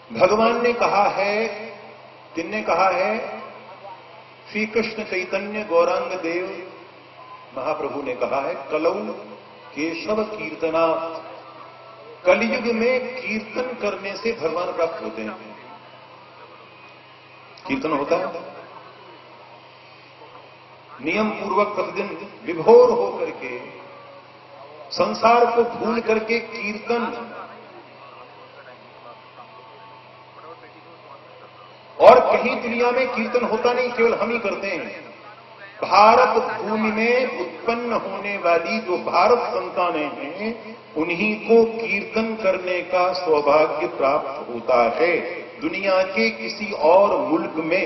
भगवान ने कहा है, किसने कहा है? श्री कृष्ण चैतन्य गौरांग देव महाप्रभु ने कहा है, कलौ केशव कीर्तना। कलयुग में कीर्तन करने से भगवान प्राप्त होते हैं। कीर्तन होता है, नियम पूर्वक प्रतिदिन विभोर होकर के, संसार को भूल करके कीर्तन, और कहीं दुनिया में कीर्तन होता नहीं, केवल हम ही करते हैं। भारत भूमि में उत्पन्न होने वाली जो भारत संतानें हैं, उन्हीं को कीर्तन करने का सौभाग्य प्राप्त होता है। दुनिया के किसी और मुल्क में,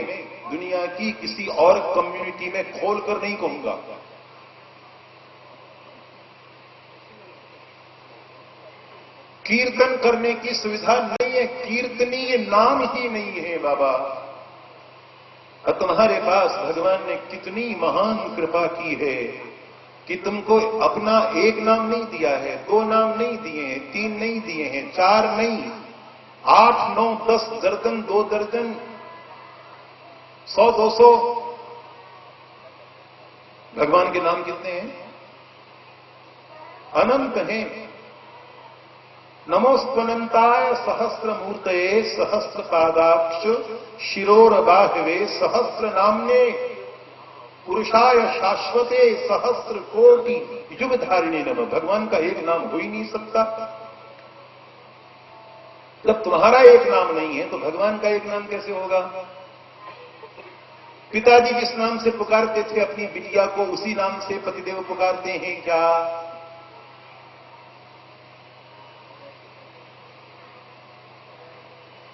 दुनिया की किसी और कम्युनिटी में खोलकर नहीं कहूंगा। कीर्तन करने की सुविधा नहीं है, कीर्तनीय नाम ही नहीं है बाबा। और तुम्हारे पास भगवान ने कितनी महान कृपा की है कि तुमको अपना एक नाम नहीं दिया है, 2 नाम नहीं दिए हैं, 3 नहीं दिए हैं, 4 नहीं, 8, 9, 10 दर्जन, 2 दर्जन, 100, 200। भगवान के नाम कितने हैं? अनंत हैं। नमोस्त्वनंताय सहस्रमूर्तये सहस्रपादाक्ष शिरोरबाहवे सहस्र नामने पुरुषाय शाश्वते सहस्र कोटि युग धारिणे नमः। भगवान का एक नाम हो ही नहीं सकता। जब तुम्हारा एक नाम नहीं है तो भगवान का एक नाम कैसे होगा? पिताजी जिस नाम से पुकारते थे अपनी बिटिया को, उसी नाम से पतिदेव पुकारते हैं क्या?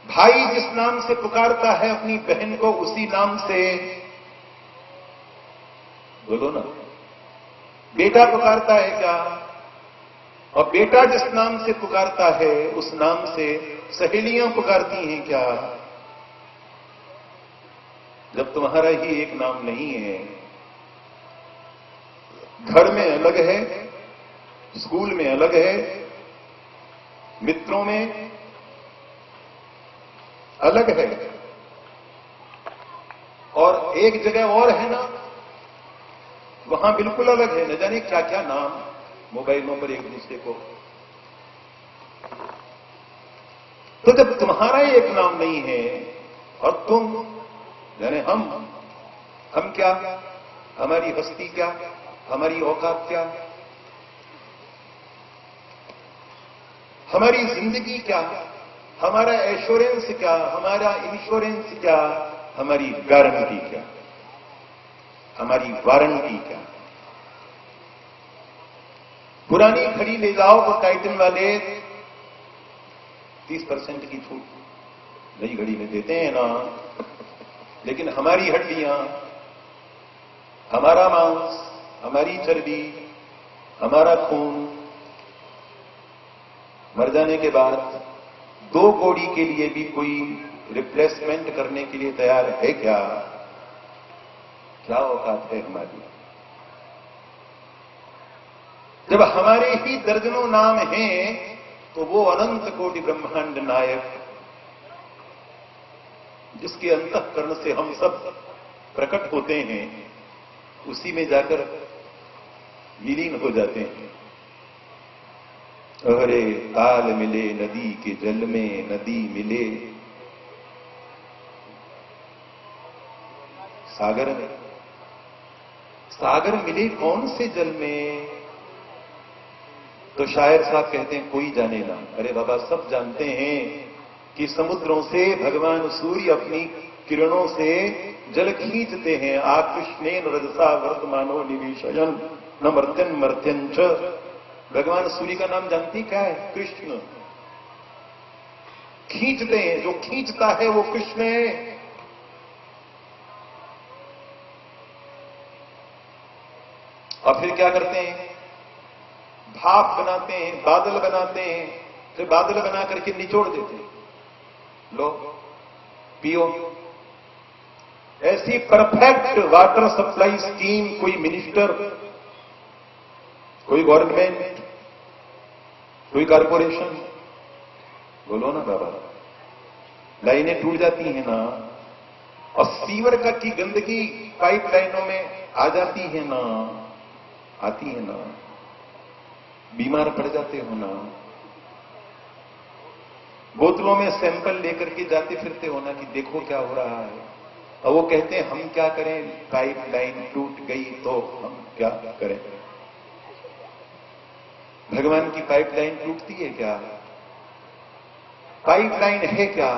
भाई जिस नाम से पुकारता है अपनी बहन को, उसी नाम से, बोलो ना, बेटा पुकारता है क्या? और बेटा जिस नाम से पुकारता है उस नाम से सहेलियां पुकारती हैं क्या? जब तुम्हारा ही एक नाम नहीं है, घर में अलग है, स्कूल में अलग है, मित्रों में अलग है, और एक जगह और है ना, वहां बिल्कुल अलग है। न जाने क्या क्या नाम, मोबाइल नंबर एक दूसरे को। तो जब तुम्हारा एक नाम नहीं है और तुम, यानी हम क्या, हमारी हस्ती क्या, हमारी औकात क्या, हमारी जिंदगी क्या, हमारा एश्योरेंस क्या, हमारा इंश्योरेंस क्या, हमारी गारंटी क्या, हमारी वारंटी क्या? पुरानी घड़ी ले जाओ तो टाइटन वाले 30% की छूट नई घड़ी में देते हैं ना, लेकिन हमारी हड्डियां, हमारा मांस, हमारी चर्बी, हमारा खून मर जाने के बाद 2 कौड़ी के लिए भी कोई रिप्लेसमेंट करने के लिए तैयार है क्या? क्या औकात है हमारी? जब हमारे ही दर्जनों नाम हैं, तो वो अनंत कोटि ब्रह्मांड नायक, जिसके अंतःकरण से हम सब प्रकट होते हैं, उसी में जाकर विलीन हो जाते हैं। अरे ताल मिले नदी के जल में, नदी मिले सागर में, सागर मिले कौन से जल में? तो शायर साहब कहते हैं कोई जाने ना। अरे बाबा, सब जानते हैं कि समुद्रों से भगवान सूर्य अपनी किरणों से जल खींचते हैं। आकृष्णेन रजसा वर्तमानो निवेशयन न मर्त्यन मर्त्यंच। भगवान सूर्य का नाम जानती क्या है? कृष्ण। खींचते हैं, जो खींचता है वो कृष्ण है। और फिर क्या करते हैं? भाप बनाते हैं, बादल बनाते हैं, फिर बादल बना करके निचोड़ देते हैं, लो पियो। ऐसी परफेक्ट वाटर सप्लाई स्कीम कोई मिनिस्टर, कोई गवर्नमेंट, कोई कारपोरेशन, बोलो ना बाबा, लाइनें टूट जाती हैं ना, और सीवर का की गंदगी पाइप लाइनों में आ जाती है ना, आती है ना, बीमार पड़ जाते हो ना। बोतलों में सैंपल लेकर के जाते फिरते हो ना कि देखो क्या हो रहा है, और वो कहते हैं हम क्या करें, पाइप लाइन टूट गई तो हम क्या करें। भगवान की पाइपलाइन टूटती है क्या? पाइपलाइन है क्या?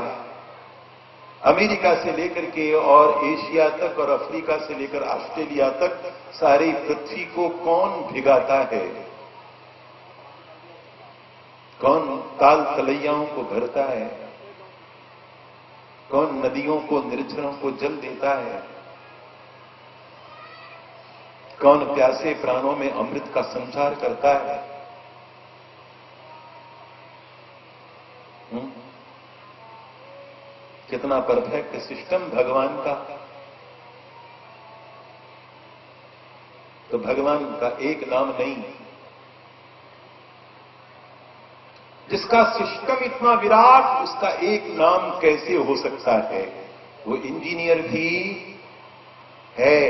अमेरिका से लेकर के और एशिया तक और अफ्रीका से लेकर ऑस्ट्रेलिया तक सारी पृथ्वी को कौन भिगाता है? कौन ताल तलैयाओं को भरता है? कौन नदियों को, निर्झरों को जल देता है? कौन प्यासे प्राणों में अमृत का संचार करता है? कितना परफेक्ट सिस्टम भगवान का। तो भगवान का एक नाम नहीं, जिसका सिस्टम इतना विराट, उसका एक नाम कैसे हो सकता है? वो इंजीनियर भी है,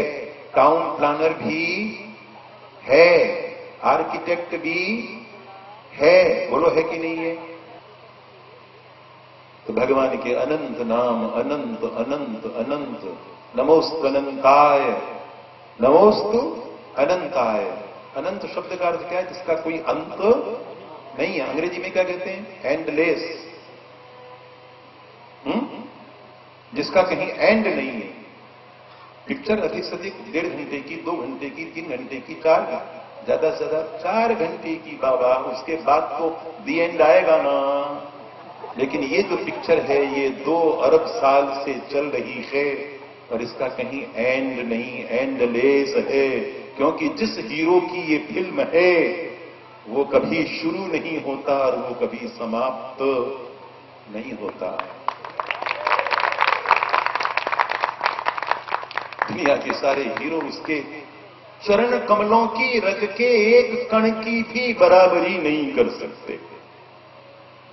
टाउन प्लानर भी है, आर्किटेक्ट भी है, बोलो है कि नहीं है? तो भगवान के अनंत नाम, अनंत अनंत अनंत, नमोस्तु अनंताय, नमोस्तु अनंताय। अनंत शब्द का अर्थ क्या है? जिसका कोई अंत नहीं है। अंग्रेजी में क्या कहते हैं? एंडलेस। जिसका कहीं एंड नहीं है। पिक्चर अधिक से अधिक 1.5 घंटे की, 2 घंटे की, 3 घंटे की, 4, ज्यादा से ज्यादा 4 घंटे की बाबा, उसके बाद तो दी एंड आएगा ना। लेकिन ये जो पिक्चर है ये 2 अरब साल से चल रही है और इसका कहीं एंड नहीं, एंडलेस है। क्योंकि जिस हीरो की ये फिल्म है वो कभी शुरू नहीं होता और वो कभी समाप्त नहीं होता। दुनिया के सारे हीरो उसके चरण कमलों की रज के एक कण की भी बराबरी नहीं कर सकते।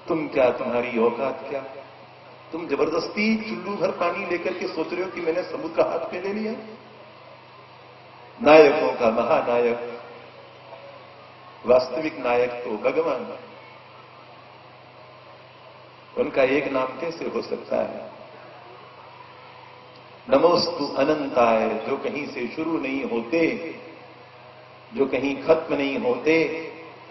तुम क्या, तुम्हारी औकात क्या? तुम जबरदस्ती चुल्लू भर पानी लेकर के सोच रहे हो कि मैंने समुद्र का हाथ में ले लिया। नायकों का महानायक, वास्तविक नायक तो भगवान। उनका एक नाम कैसे हो सकता है? नमोस्तु अनंताय, जो कहीं से शुरू नहीं होते, जो कहीं खत्म नहीं होते,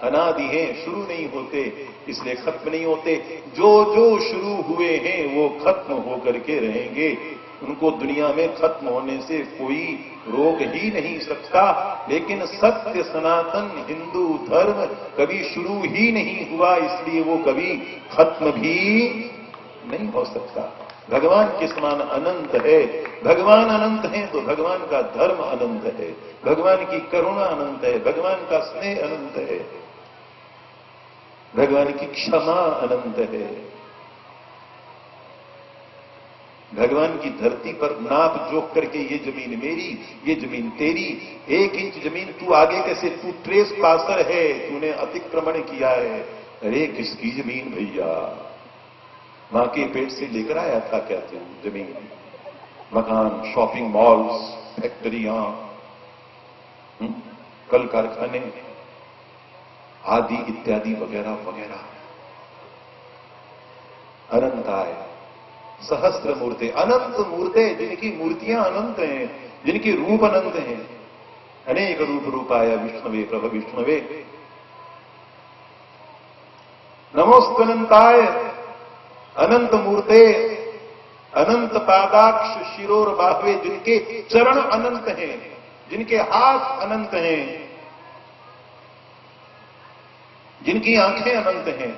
अनादि हैं, शुरू नहीं होते इसलिए खत्म नहीं होते। जो जो शुरू हुए हैं वो खत्म होकर के रहेंगे। उनको दुनिया में खत्म होने से कोई रोक ही नहीं सकता। लेकिन सत्य सनातन हिंदू धर्म कभी शुरू ही नहीं हुआ, इसलिए वो कभी खत्म भी नहीं हो सकता। भगवान के समान अनंत है। भगवान अनंत है तो भगवान का धर्म अनंत है, भगवान की करुणा अनंत है, भगवान का स्नेह अनंत है, भगवान की क्षमा अनंत है। भगवान की धरती पर नाप जोख करके ये जमीन मेरी, ये जमीन तेरी, 1 इंच जमीन तू आगे कैसे, तू ट्रेस पासर है, तूने अतिक्रमण किया है। अरे किसकी जमीन भैया? मां के पेट से लेकर आया था क्या तू जमीन? मकान, शॉपिंग मॉल्स, फैक्ट्रियां, कल कारखाने आदि इत्यादि वगैरह वगैरह। अनंताय, सहस्त्र मूर्ते, अनंत मूर्ते, जिनकी मूर्तियां अनंत हैं, जिनके रूप अनंत हैं। अनेक रूप रूपाय विष्णुवे प्रभ विष्णुवे। नमोस्तनंताय, अनंत मूर्ते, अनंत पादाक्ष शिरोर बाह्वे, जिनके चरण अनंत हैं, जिनके हाथ अनंत हैं, जिनकी आंखें अनंत हैं।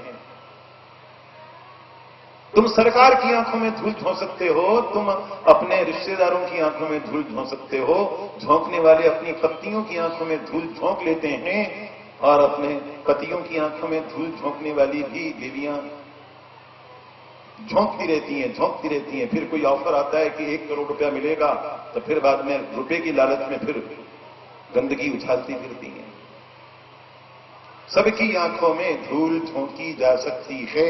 तुम सरकार की आंखों में धूल झोंक सकते हो, तुम अपने रिश्तेदारों की आंखों में धूल झोंक सकते हो। झोंकने वाले अपनी पत्नियों की आंखों में धूल झोंक लेते हैं और अपने पतियों की आंखों में धूल झोंकने वाली भी देवियां झोंकती रहती हैं, झोंकती रहती हैं। फिर कोई ऑफर आता है कि 1 करोड़ रुपया मिलेगा, तो फिर बाद में रुपए की लालच में फिर गंदगी उछालती फिरती हैं। सबकी आंखों में धूल झोंकी जा सकती है,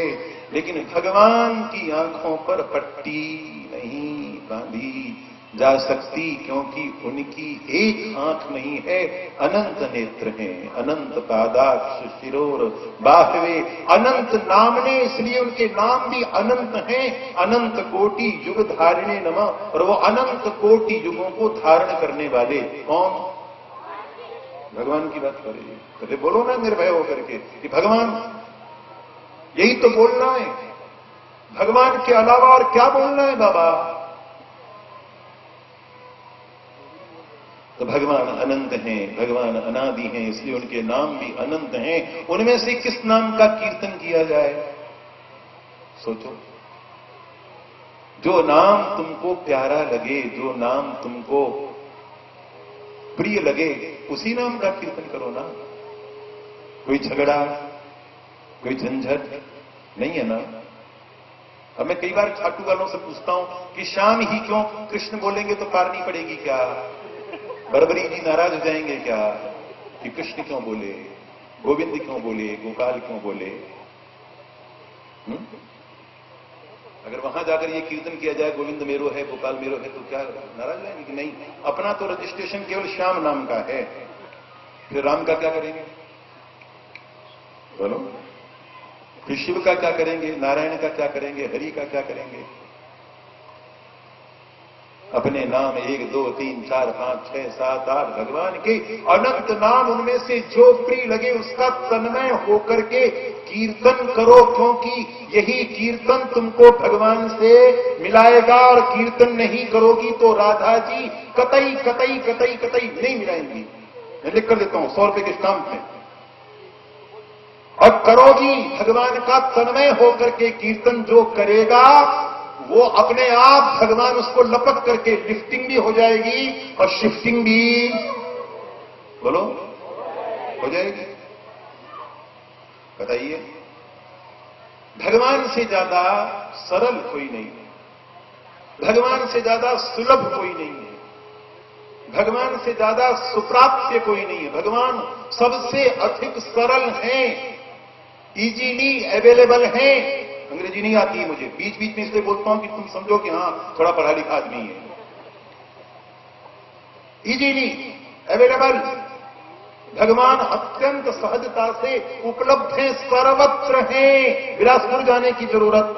लेकिन भगवान की आंखों पर पट्टी नहीं बांधी जा सकती, क्योंकि उनकी एक आंख नहीं है, अनंत नेत्र हैं, अनंत पादाक्ष शिरोर बाहवे, अनंत नाम ने, इसलिए उनके नाम भी अनंत हैं। अनंत कोटि युग धारिणे नमः, और वो अनंत कोटि युगों को धारण करने वाले कौन? भगवान की बात करिए, पहले बोलो ना निर्भय होकर के कि भगवान, यही तो बोलना है। भगवान के अलावा और क्या बोलना है बाबा? तो भगवान अनंत हैं, भगवान अनादि हैं, इसलिए उनके नाम भी अनंत हैं। उनमें से किस नाम का कीर्तन किया जाए? सोचो। जो नाम तुमको प्यारा लगे, जो नाम तुमको प्रिय लगे, उसी नाम का कीर्तन करो ना। कोई झगड़ा, कोई झंझट नहीं है ना। अब मैं कई बार खाटू वालों से पूछता हूं कि शाम ही क्यों कृष्ण बोलेंगे तो पार नहीं पड़ेगी क्या? बरबरी जी नाराज हो जाएंगे क्या कि कृष्ण क्यों बोले, गोविंद क्यों बोले, गोपाल क्यों बोले? अगर वहां जाकर ये कीर्तन किया जाए गोविंद मेरो है, गोपाल मेरो है, तो क्या नाराज जाएंगे कि नहीं? अपना तो रजिस्ट्रेशन केवल श्याम नाम का है, फिर राम का क्या करेंगे? बोलो। फिर शिव का क्या करेंगे? नारायण का क्या करेंगे? हरि का क्या करेंगे? अपने नाम 1 2 3 4 5 6 7 8 भगवान के अनंत नाम, उनमें से जो प्रिय लगे उसका तन्मय होकर के कीर्तन करो, क्योंकि यही कीर्तन तुमको भगवान से मिलाएगा। और कीर्तन नहीं करोगी तो राधा जी कतई कतई कतई कतई नहीं मिलाएंगी। मैं लिख कर देता हूं 100 रुपए के स्टाम्प में। और करोगी भगवान का तन्मय होकर के कीर्तन, जो करेगा वो अपने आप भगवान उसको लपक करके लिफ्टिंग भी हो जाएगी और शिफ्टिंग भी, बोलो, हो जाएगी। बताइए, भगवान से ज्यादा सरल कोई नहीं है, भगवान से ज्यादा सुलभ कोई नहीं है, भगवान से ज्यादा सुप्राप्य कोई नहीं है। भगवान सबसे अधिक सरल हैं, इजीली अवेलेबल हैं। अंग्रेजी नहीं आती है मुझे, बीच बीच में इसलिए बोलता हूं कि तुम समझो कि हां थोड़ा पढ़ा लिखा आदमी है। इजीली अवेलेबल, भगवान अत्यंत सहजता से उपलब्ध हैं, सर्वत्र हैं। बिलासपुर जाने की जरूरत,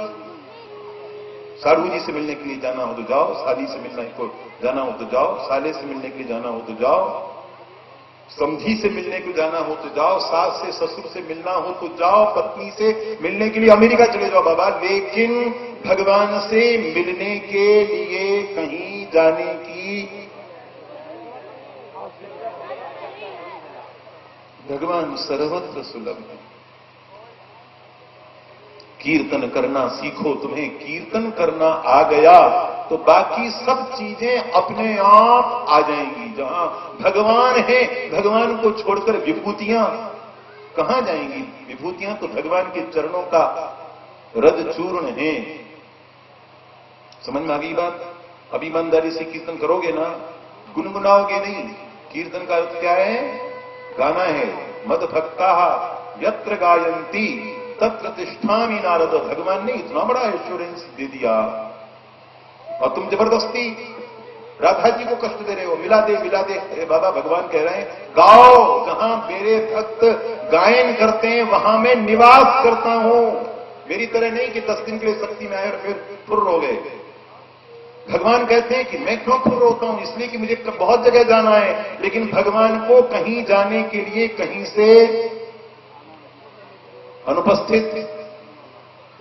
साधु जी से मिलने के लिए जाना हो तो जाओ, साली से मिलने को जाना हो तो जाओ, साले से मिलने के लिए जाना हो तो जाओ, समझी से मिलने को जाना हो तो जाओ, सास से ससुर से मिलना हो तो जाओ, पत्नी से मिलने के लिए अमेरिका चले जाओ बाबा। लेकिन भगवान से मिलने के लिए कहीं जाने की, भगवान सर्वत्र सुलभ है। कीर्तन करना सीखो, तुम्हें कीर्तन करना आ गया तो बाकी सब चीजें अपने आप आ जाएंगी। जहां भगवान है, भगवान को छोड़कर विभूतियां कहां जाएंगी? विभूतियां तो भगवान के चरणों का रज चूर्ण है। समझ में आ गई बात? अब ईमानदारी से कीर्तन करोगे ना, गुनगुनाओगे नहीं। कीर्तन का अर्थ क्या है? गाना है। मद भक्ता यत्र गायंती तत्र तिष्ठामि नारद। भगवान ने इतना बड़ा एश्योरेंस दे दिया और तुम जबरदस्ती राधा जी को कष्ट दे रहे हो। मिला दे मिला दे। अरे बाबा, भगवान कह रहे हैं गाओ, जहां मेरे भक्त गायन करते हैं वहां मैं निवास करता हूं। मेरी तरह नहीं कि 10 दिन के लिए शक्ति में आए और फिर फुर्र हो गए। भगवान कहते हैं कि मैं क्यों फुर्र होता हूं? इसलिए कि मुझे बहुत जगह जाना है, लेकिन भगवान को कहीं जाने के लिए कहीं से अनुपस्थित,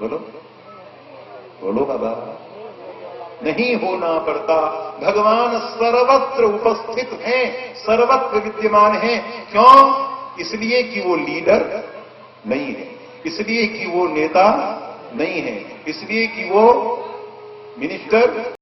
बोलो बोलो बाबा, नहीं होना पड़ता। भगवान सर्वत्र उपस्थित हैं, सर्वत्र विद्यमान हैं। क्यों? इसलिए कि वो लीडर नहीं है, इसलिए कि वो नेता नहीं है, इसलिए कि वो मिनिस्टर